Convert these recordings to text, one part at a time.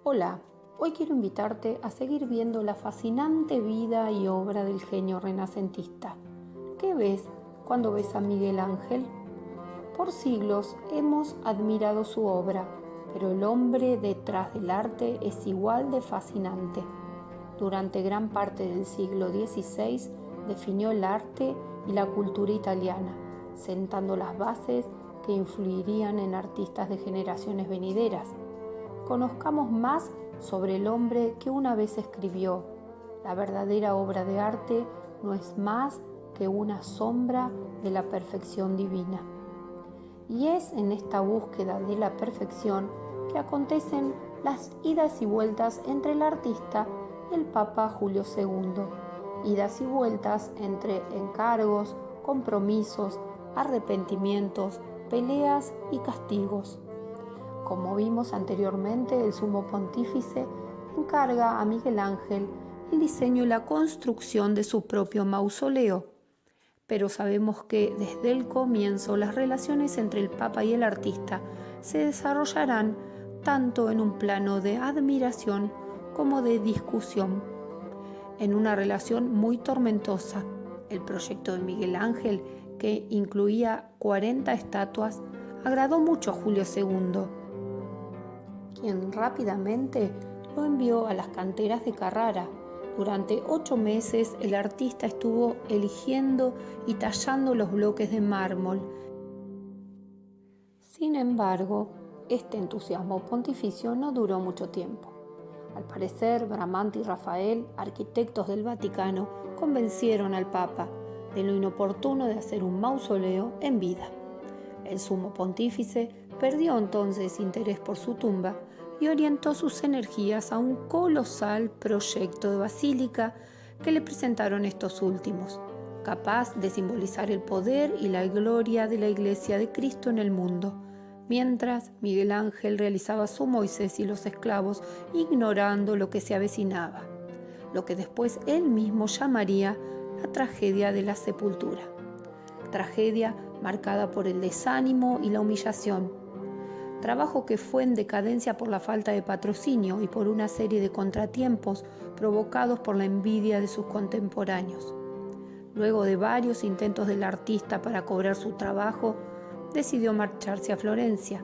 Hola, hoy quiero invitarte a seguir viendo la fascinante vida y obra del genio renacentista. ¿Qué ves cuando ves a Miguel Ángel? Por siglos hemos admirado su obra, pero el hombre detrás del arte es igual de fascinante. Durante gran parte del siglo XVI definió el arte y la cultura italiana, sentando las bases que influirían en artistas de generaciones venideras. Conozcamos más sobre el hombre que una vez escribió: la verdadera obra de arte no es más que una sombra de la perfección divina. Y es en esta búsqueda de la perfección que acontecen las idas y vueltas entre el artista y el Papa Julio II, idas y vueltas entre encargos, compromisos, arrepentimientos, peleas y castigos. Como vimos anteriormente, el Sumo Pontífice encarga a Miguel Ángel el diseño y la construcción de su propio mausoleo. Pero sabemos que desde el comienzo las relaciones entre el Papa y el artista se desarrollarán tanto en un plano de admiración como de discusión. En una relación muy tormentosa, el proyecto de Miguel Ángel, que incluía 40 estatuas, agradó mucho a Julio II, quien rápidamente lo envió a las canteras de Carrara. Durante 8 meses el artista estuvo eligiendo y tallando los bloques de mármol. Sin embargo, este entusiasmo pontificio no duró mucho tiempo. Al parecer, Bramante y Rafael, arquitectos del Vaticano, convencieron al Papa de lo inoportuno de hacer un mausoleo en vida. El Sumo Pontífice perdió entonces interés por su tumba y orientó sus energías a un colosal proyecto de basílica que le presentaron estos últimos, capaz de simbolizar el poder y la gloria de la Iglesia de Cristo en el mundo, mientras Miguel Ángel realizaba su Moisés y los esclavos, ignorando lo que se avecinaba, lo que después él mismo llamaría la tragedia de la sepultura. Tragedia marcada por el desánimo y la humillación. Trabajo que fue en decadencia por la falta de patrocinio y por una serie de contratiempos provocados por la envidia de sus contemporáneos. Luego de varios intentos del artista para cobrar su trabajo, decidió marcharse a Florencia.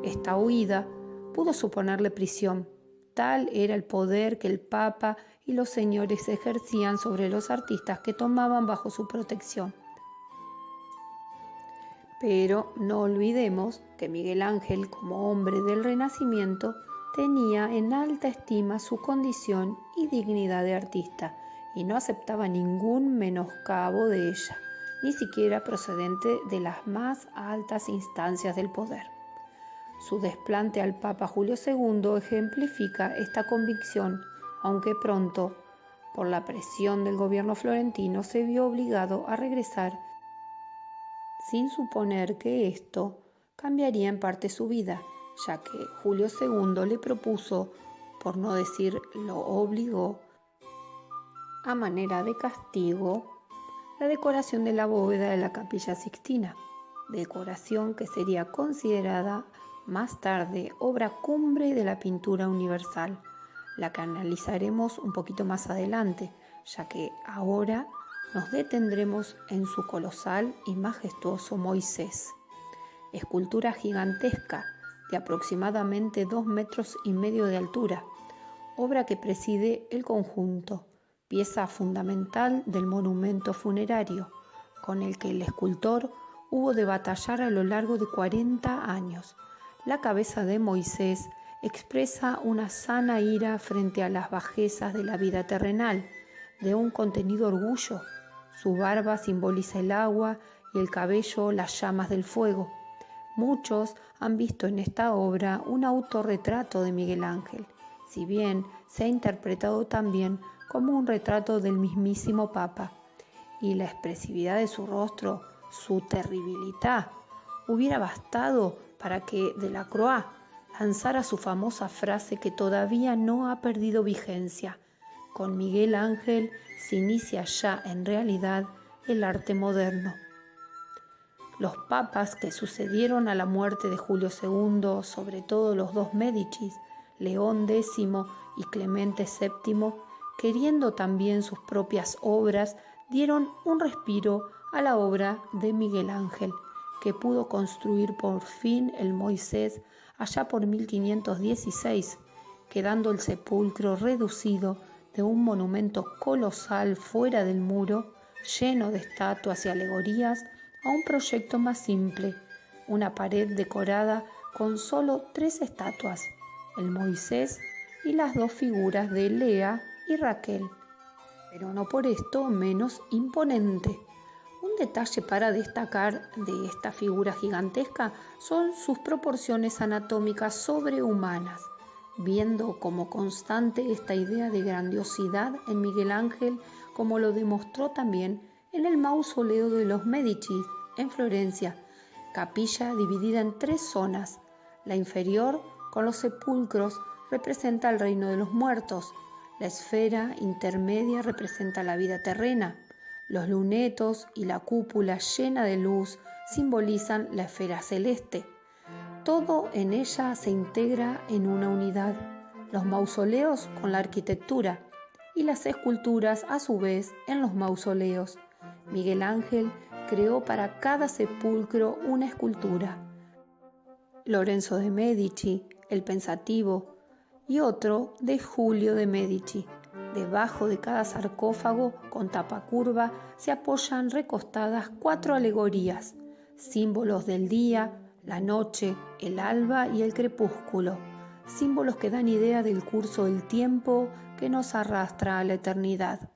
Esta huida pudo suponerle prisión. Tal era el poder que el Papa y los señores ejercían sobre los artistas que tomaban bajo su protección. Pero no olvidemos que Miguel Ángel, como hombre del Renacimiento, tenía en alta estima su condición y dignidad de artista y no aceptaba ningún menoscabo de ella, ni siquiera procedente de las más altas instancias del poder. Su desplante al Papa Julio II ejemplifica esta convicción, aunque pronto, por la presión del gobierno florentino, se vio obligado a regresar sin suponer que esto cambiaría en parte su vida, ya que Julio II le propuso, por no decir lo obligó, a manera de castigo, la decoración de la bóveda de la Capilla Sixtina, decoración que sería considerada más tarde obra cumbre de la pintura universal, la que analizaremos un poquito más adelante, ya que ahora nos detendremos en su colosal y majestuoso Moisés, escultura gigantesca de aproximadamente 2,5 metros de altura, obra que preside el conjunto, pieza fundamental del monumento funerario, con el que el escultor hubo de batallar a lo largo de 40 años. La cabeza de Moisés expresa una sana ira frente a las bajezas de la vida terrenal, de un contenido orgullo. Su barba simboliza el agua y el cabello las llamas del fuego. Muchos han visto en esta obra un autorretrato de Miguel Ángel, si bien se ha interpretado también como un retrato del mismísimo Papa, y la expresividad de su rostro, su terribilidad, hubiera bastado para que Delacroix lanzara su famosa frase que todavía no ha perdido vigencia: con Miguel Ángel se inicia ya en realidad el arte moderno. Los papas que sucedieron a la muerte de Julio II, sobre todo los dos Médicis, León X y Clemente VII, queriendo también sus propias obras, dieron un respiro a la obra de Miguel Ángel, que pudo construir por fin el Moisés allá por 1516, quedando el sepulcro reducido de un monumento colosal fuera del muro, lleno de estatuas y alegorías, a un proyecto más simple, una pared decorada con solo 3 estatuas, el Moisés y las 2 figuras de Lea y Raquel, pero no por esto menos imponente. Un detalle para destacar de esta figura gigantesca son sus proporciones anatómicas sobrehumanas, viendo como constante esta idea de grandiosidad en Miguel Ángel, como lo demostró también en el mausoleo de los Medici en Florencia, capilla dividida en 3 zonas. La inferior, con los sepulcros, representa el reino de los muertos. La esfera intermedia representa la vida terrena. Los lunetos y la cúpula llena de luz simbolizan la esfera celeste. Todo en ella se integra en una unidad, los mausoleos con la arquitectura y las esculturas a su vez en los mausoleos. Miguel Ángel creó para cada sepulcro una escultura. Lorenzo de Medici, el Pensativo, y otro de Julio de Medici. Debajo de cada sarcófago con tapa curva se apoyan recostadas 4 alegorías, símbolos del día, la noche, el alba y el crepúsculo, símbolos que dan idea del curso del tiempo que nos arrastra a la eternidad.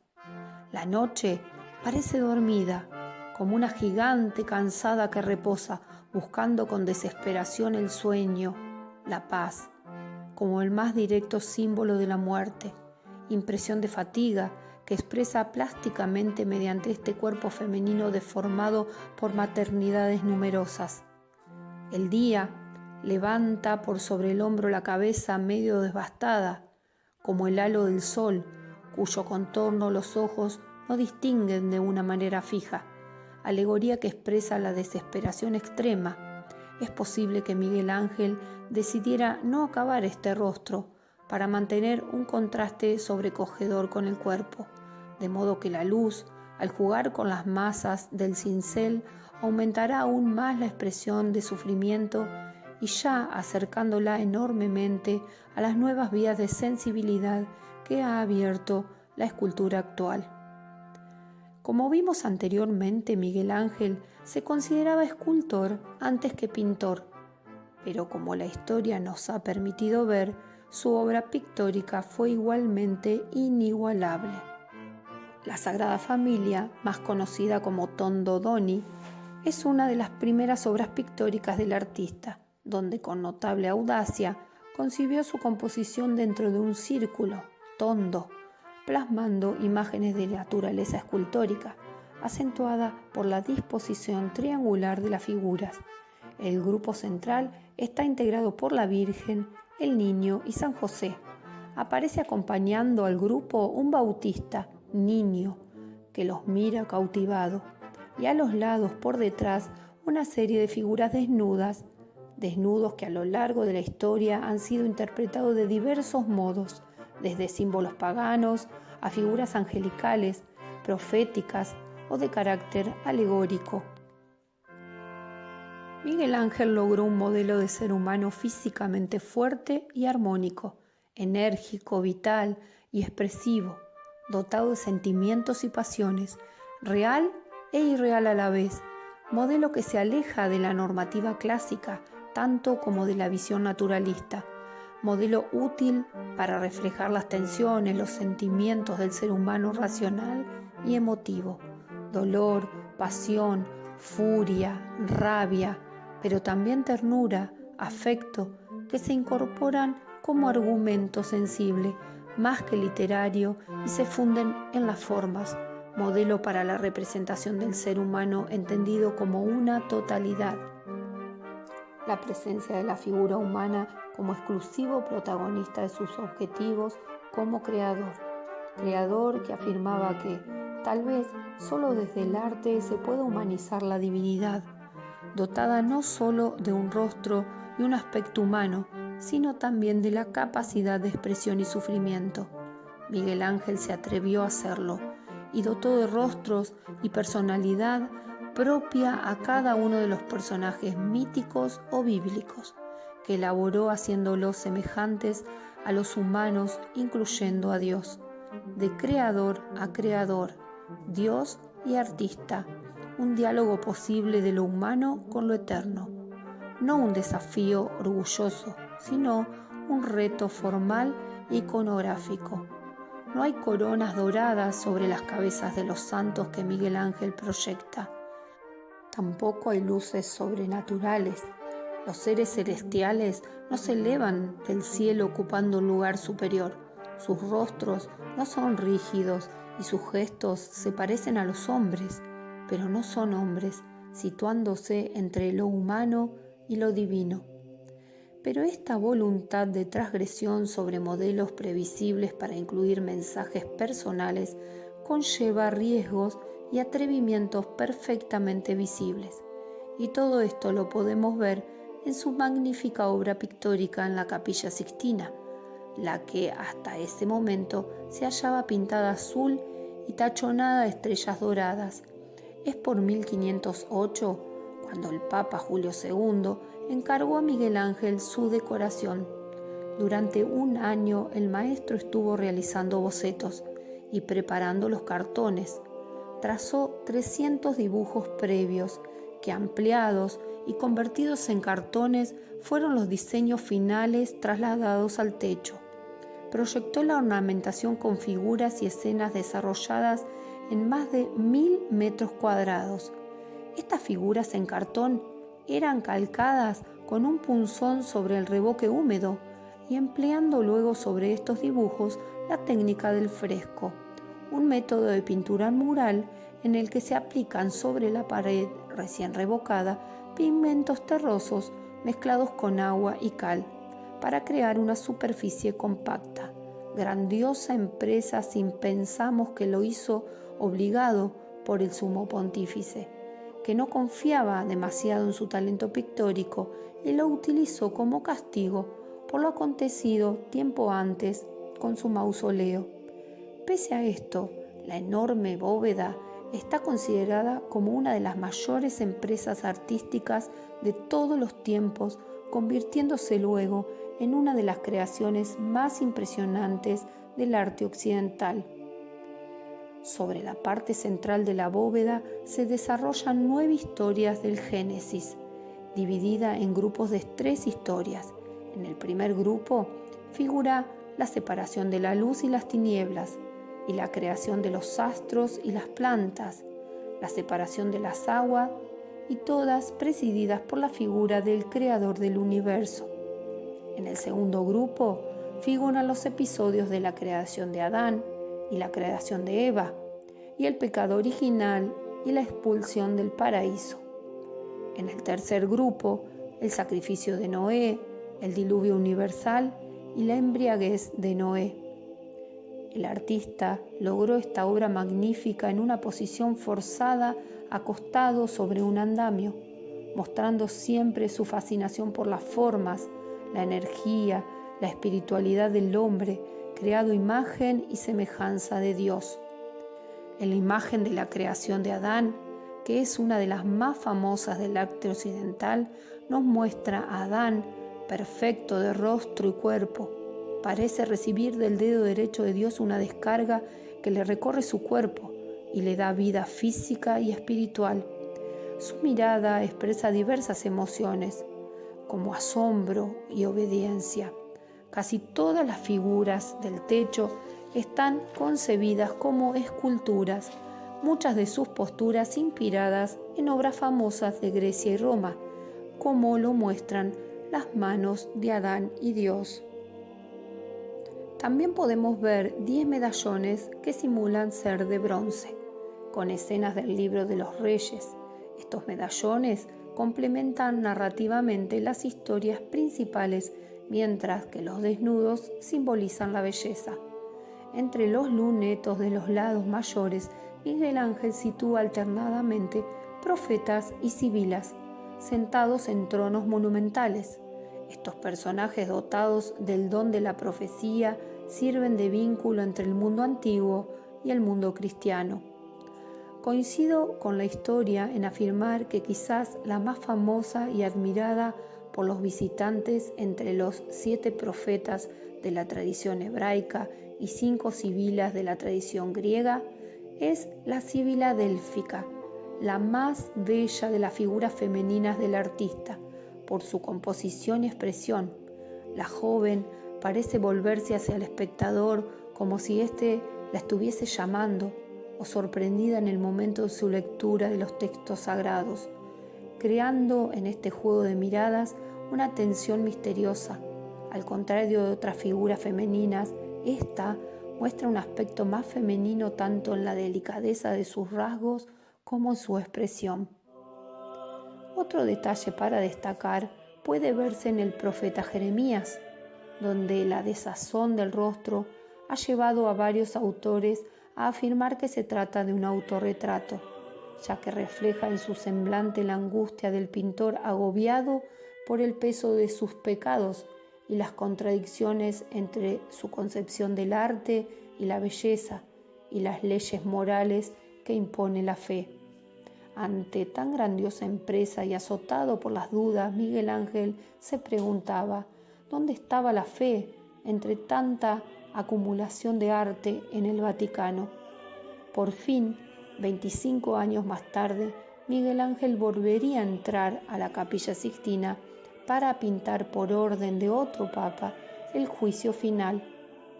La noche parece dormida, como una gigante cansada que reposa, buscando con desesperación el sueño, la paz, como el más directo símbolo de la muerte, impresión de fatiga que expresa plásticamente mediante este cuerpo femenino deformado por maternidades numerosas. El día levanta por sobre el hombro la cabeza medio devastada, como el halo del sol, cuyo contorno los ojos no distinguen de una manera fija, alegoría que expresa la desesperación extrema. Es posible que Miguel Ángel decidiera no acabar este rostro para mantener un contraste sobrecogedor con el cuerpo, de modo que la luz, al jugar con las masas del cincel, aumentará aún más la expresión de sufrimiento y ya acercándola enormemente a las nuevas vías de sensibilidad que ha abierto la escultura actual. Como vimos anteriormente, Miguel Ángel se consideraba escultor antes que pintor, pero como la historia nos ha permitido ver, su obra pictórica fue igualmente inigualable. La Sagrada Familia, más conocida como Tondo Doni, es una de las primeras obras pictóricas del artista, donde con notable audacia concibió su composición dentro de un círculo, tondo, plasmando imágenes de naturaleza escultórica, acentuada por la disposición triangular de las figuras. El grupo central está integrado por la Virgen, el Niño y San José. Aparece acompañando al grupo un Bautista, niño, que los mira cautivado, y a los lados por detrás una serie de figuras desnudos que a lo largo de la historia han sido interpretados de diversos modos, desde símbolos paganos a figuras angelicales, proféticas o de carácter alegórico. Miguel Ángel logró un modelo de ser humano físicamente fuerte y armónico, enérgico, vital y expresivo, dotado de sentimientos y pasiones, real e irreal a la vez, modelo que se aleja de la normativa clásica, tanto como de la visión naturalista, modelo útil para reflejar las tensiones, los sentimientos del ser humano racional y emotivo, dolor, pasión, furia, rabia, pero también ternura, afecto, que se incorporan como argumento sensible, más que literario, y se funden en las formas, modelo para la representación del ser humano entendido como una totalidad. La presencia de la figura humana como exclusivo protagonista de sus objetivos como creador que afirmaba que tal vez solo desde el arte se puede humanizar la divinidad, dotada no solo de un rostro y un aspecto humano, sino también de la capacidad de expresión y sufrimiento. Miguel Ángel se atrevió a hacerlo y dotó de rostros y personalidad propia a cada uno de los personajes míticos o bíblicos, que elaboró haciéndolos semejantes a los humanos, incluyendo a Dios. De creador a creador, Dios y artista, un diálogo posible de lo humano con lo eterno. No un desafío orgulloso, sino un reto formal e iconográfico. No hay coronas doradas sobre las cabezas de los santos que Miguel Ángel proyecta. Tampoco hay luces sobrenaturales. Los seres celestiales no se elevan del cielo ocupando un lugar superior. Sus rostros no son rígidos y sus gestos se parecen a los hombres, pero no son hombres, situándose entre lo humano y lo divino. Pero esta voluntad de transgresión sobre modelos previsibles para incluir mensajes personales conlleva riesgos y atrevimientos perfectamente visibles. Y todo esto lo podemos ver en su magnífica obra pictórica en la Capilla Sixtina, la que hasta ese momento se hallaba pintada azul y tachonada de estrellas doradas. Es por 1508 cuando el Papa Julio II encargó a Miguel Ángel su decoración. Durante un año el maestro estuvo realizando bocetos y preparando los cartones. Trazó 300 dibujos previos que, ampliados y convertidos en cartones, fueron los diseños finales trasladados al techo. Proyectó la ornamentación con figuras y escenas desarrolladas en más de 1000 metros cuadrados. Estas figuras en cartón eran calcadas con un punzón sobre el revoque húmedo y empleando luego sobre estos dibujos la técnica del fresco, un método de pintura mural en el que se aplican sobre la pared recién revocada pigmentos terrosos mezclados con agua y cal para crear una superficie compacta. Grandiosa empresa sin pensamos que lo hizo obligado por el sumo pontífice, que no confiaba demasiado en su talento pictórico y lo utilizó como castigo por lo acontecido tiempo antes con su mausoleo. Pese a esto, la enorme bóveda está considerada como una de las mayores empresas artísticas de todos los tiempos, convirtiéndose luego en una de las creaciones más impresionantes del arte occidental. Sobre la parte central de la bóveda se desarrollan 9 historias del Génesis, dividida en grupos de 3 historias. En el primer grupo figura la separación de la luz y las tinieblas, y la creación de los astros y las plantas, la separación de las aguas, y todas presididas por la figura del creador del universo. En el segundo grupo figuran los episodios de la creación de Adán y la creación de Eva, y el pecado original y la expulsión del paraíso. En el tercer grupo, el sacrificio de Noé, el diluvio universal y la embriaguez de Noé. El artista logró esta obra magnífica en una posición forzada, acostado sobre un andamio, mostrando siempre su fascinación por las formas, la energía, la espiritualidad del hombre, creado imagen y semejanza de Dios. En la imagen de la creación de Adán, que es una de las más famosas del arte occidental, nos muestra a Adán perfecto de rostro y cuerpo. Parece recibir del dedo derecho de Dios una descarga que le recorre su cuerpo y le da vida física y espiritual. Su mirada expresa diversas emociones, como asombro y obediencia. Casi todas las figuras del techo están concebidas como esculturas, muchas de sus posturas inspiradas en obras famosas de Grecia y Roma, como lo muestran las manos de Adán y Dios. También podemos ver 10 medallones que simulan ser de bronce, con escenas del libro de los reyes. Estos medallones complementan narrativamente las historias principales, mientras que los desnudos simbolizan la belleza. Entre los lunetos de los lados mayores, Miguel Ángel sitúa alternadamente profetas y sibilas, sentados en tronos monumentales. Estos personajes dotados del don de la profecía sirven de vínculo entre el mundo antiguo y el mundo cristiano. Coincido con la historia en afirmar que quizás la más famosa y admirada por los visitantes entre los 7 profetas de la tradición hebraica y 5 sibilas de la tradición griega es la sibila délfica, la más bella de las figuras femeninas del artista, por su composición y expresión. La joven parece volverse hacia el espectador como si éste la estuviese llamando o sorprendida en el momento de su lectura de los textos sagrados, creando en este juego de miradas una tensión misteriosa. Al contrario de otras figuras femeninas, esta muestra un aspecto más femenino tanto en la delicadeza de sus rasgos como en su expresión. Otro detalle para destacar puede verse en el profeta Jeremías, donde la desazón del rostro ha llevado a varios autores a afirmar que se trata de un autorretrato, ya que refleja en su semblante la angustia del pintor agobiado por el peso de sus pecados y las contradicciones entre su concepción del arte y la belleza y las leyes morales que impone la fe. Ante tan grandiosa empresa y azotado por las dudas, Miguel Ángel se preguntaba ¿dónde estaba la fe entre tanta acumulación de arte en el Vaticano? Por fin, 25 años más tarde, Miguel Ángel volvería a entrar a la Capilla Sixtina para pintar por orden de otro papa el juicio final,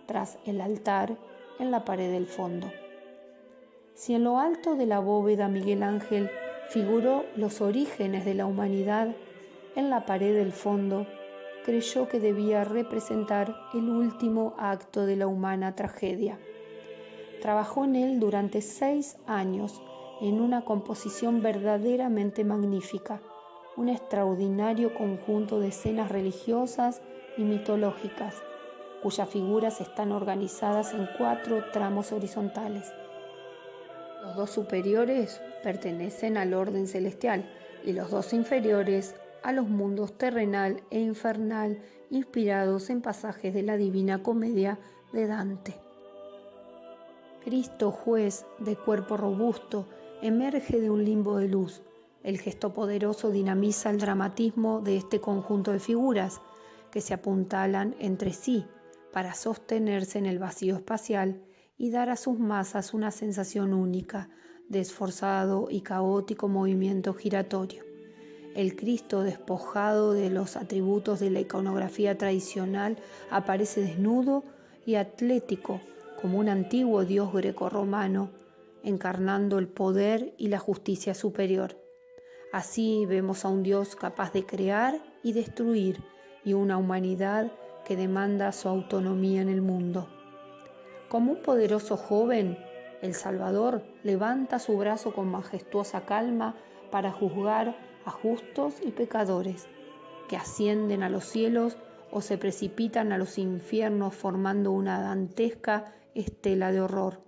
tras el altar en la pared del fondo. Si en lo alto de la bóveda Miguel Ángel figuró los orígenes de la humanidad, en la pared del fondo creyó que debía representar el último acto de la humana tragedia. Trabajó en él durante 6 años en una composición verdaderamente magnífica, un extraordinario conjunto de escenas religiosas y mitológicas, cuyas figuras están organizadas en 4 tramos horizontales. Los 2 superiores pertenecen al orden celestial y los 2 inferiores a los mundos terrenal e infernal, inspirados en pasajes de la Divina Comedia de Dante. Cristo, juez de cuerpo robusto, emerge de un limbo de luz. El gesto poderoso dinamiza el dramatismo de este conjunto de figuras que se apuntalan entre sí para sostenerse en el vacío espacial y dar a sus masas una sensación única de esforzado y caótico movimiento giratorio. El Cristo, despojado de los atributos de la iconografía tradicional, aparece desnudo y atlético como un antiguo dios grecorromano, encarnando el poder y la justicia superior. Así vemos a un Dios capaz de crear y destruir y una humanidad que demanda su autonomía en el mundo. Como un poderoso joven, el Salvador levanta su brazo con majestuosa calma para juzgar a justos y pecadores, que ascienden a los cielos o se precipitan a los infiernos formando una dantesca estela de horror.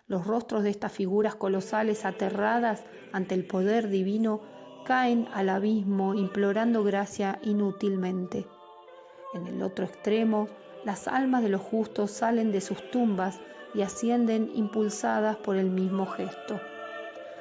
Los rostros de estas figuras colosales aterradas ante el poder divino caen al abismo implorando gracia inútilmente. En el otro extremo, las almas de los justos salen de sus tumbas y ascienden impulsadas por el mismo gesto.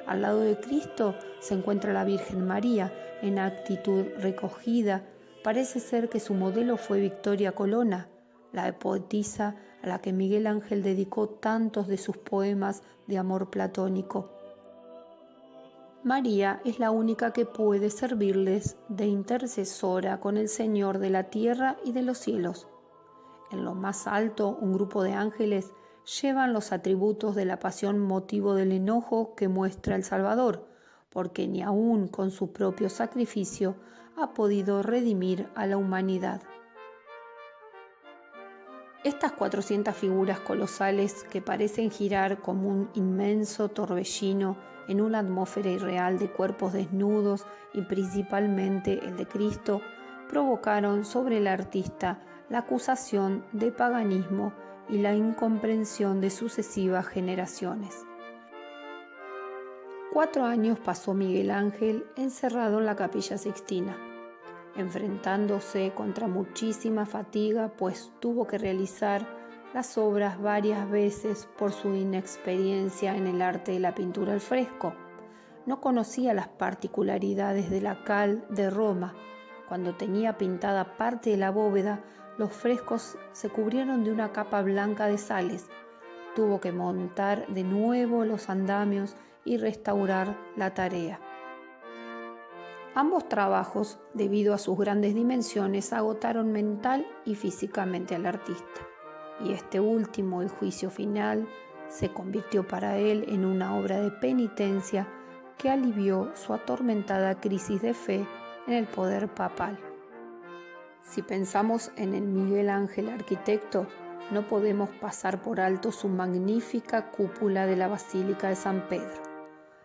Al lado de Cristo se encuentra la Virgen María en actitud recogida. Parece ser que su modelo fue Victoria Colonna, la poetisa a la que Miguel Ángel dedicó tantos de sus poemas de amor platónico. María es la única que puede servirles de intercesora con el Señor de la tierra y de los cielos. En lo más alto, un grupo de ángeles llevan los atributos de la pasión motivo del enojo que muestra el Salvador, porque ni aun con su propio sacrificio ha podido redimir a la humanidad. Estas 400 figuras colosales que parecen girar como un inmenso torbellino en una atmósfera irreal de cuerpos desnudos y principalmente el de Cristo, provocaron sobre el artista la acusación de paganismo y la incomprensión de sucesivas generaciones. 4 años pasó Miguel Ángel encerrado en la Capilla Sixtina. enfrentándose contra muchísima fatiga, pues tuvo que realizar las obras varias veces por su inexperiencia en el arte de la pintura al fresco. No conocía las particularidades de la cal de Roma. Cuando tenía pintada parte de la bóveda, los frescos se cubrieron de una capa blanca de sales. Tuvo que montar de nuevo los andamios y restaurar la tarea. Ambos trabajos, debido a sus grandes dimensiones, agotaron mental y físicamente al artista. Y este último, el juicio final, se convirtió para él en una obra de penitencia que alivió su atormentada crisis de fe en el poder papal. Si pensamos en el Miguel Ángel arquitecto, no podemos pasar por alto su magnífica cúpula de la Basílica de San Pedro,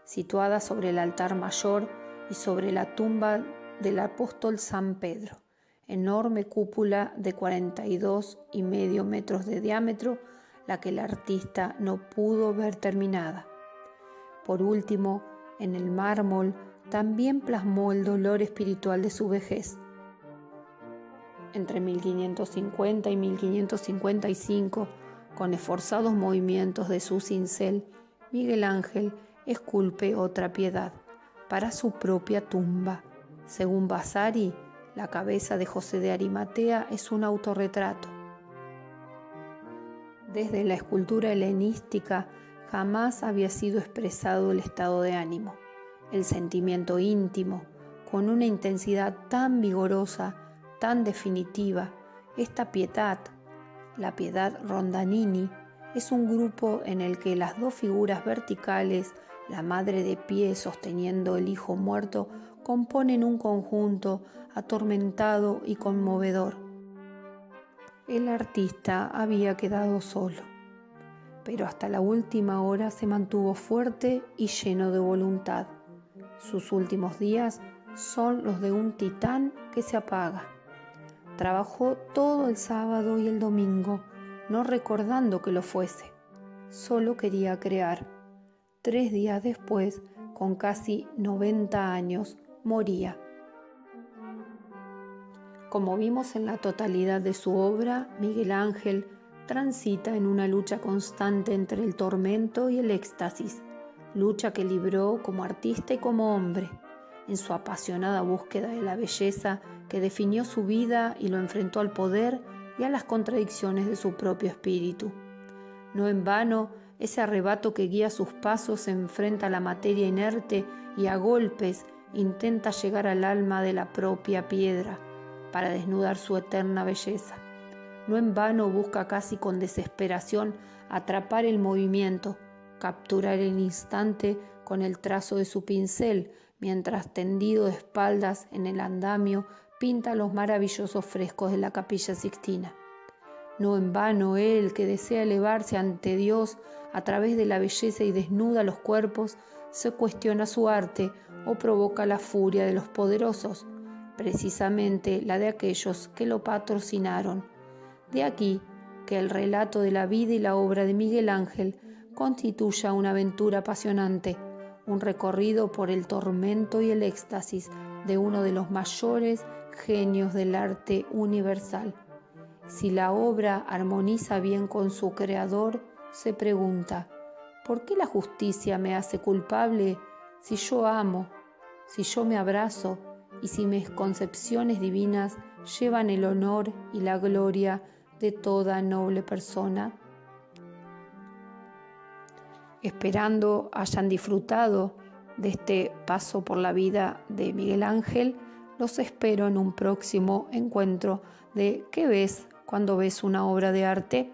situada sobre el altar mayor y sobre la tumba del apóstol San Pedro, enorme cúpula de 42,5 metros de diámetro, la que el artista no pudo ver terminada. Por último, en el mármol también plasmó el dolor espiritual de su vejez. Entre 1550 y 1555, con esforzados movimientos de su cincel, Miguel Ángel esculpe otra piedad para su propia tumba. Según Vasari, la cabeza de José de Arimatea es un autorretrato. Desde la escultura helenística jamás había sido expresado el estado de ánimo, el sentimiento íntimo, con una intensidad tan vigorosa, tan definitiva. Esta pietà, la Piedad Rondanini, es un grupo en el que las dos figuras verticales, la madre de pie sosteniendo el hijo muerto, componen un conjunto atormentado y conmovedor. El artista había quedado solo, pero hasta la última hora se mantuvo fuerte y lleno de voluntad. Sus últimos días son los de un titán que se apaga. Trabajó todo el sábado y el domingo, no recordando que lo fuese. Solo quería crear. 3 días después, con casi 90 años, moría. Como vimos en la totalidad de su obra, Miguel Ángel transita en una lucha constante entre el tormento y el éxtasis, lucha que libró como artista y como hombre, en su apasionada búsqueda de la belleza que definió su vida y lo enfrentó al poder y a las contradicciones de su propio espíritu. No en vano, ese arrebato que guía sus pasos se enfrenta a la materia inerte y a golpes intenta llegar al alma de la propia piedra para desnudar su eterna belleza. No en vano busca casi con desesperación atrapar el movimiento, capturar el instante con el trazo de su pincel, mientras tendido de espaldas en el andamio pinta los maravillosos frescos de la Capilla Sixtina. No en vano él, que desea elevarse ante Dios a través de la belleza y desnuda los cuerpos, se cuestiona su arte o provoca la furia de los poderosos, precisamente la de aquellos que lo patrocinaron. De aquí que el relato de la vida y la obra de Miguel Ángel constituya una aventura apasionante, un recorrido por el tormento y el éxtasis de uno de los mayores genios del arte universal. Si la obra armoniza bien con su creador, se pregunta, ¿por qué la justicia me hace culpable si yo amo, si yo me abrazo y si mis concepciones divinas llevan el honor y la gloria de toda noble persona? Esperando hayan disfrutado de este paso por la vida de Miguel Ángel, los espero en un próximo encuentro de ¿Qué ves cuando ves una obra de arte?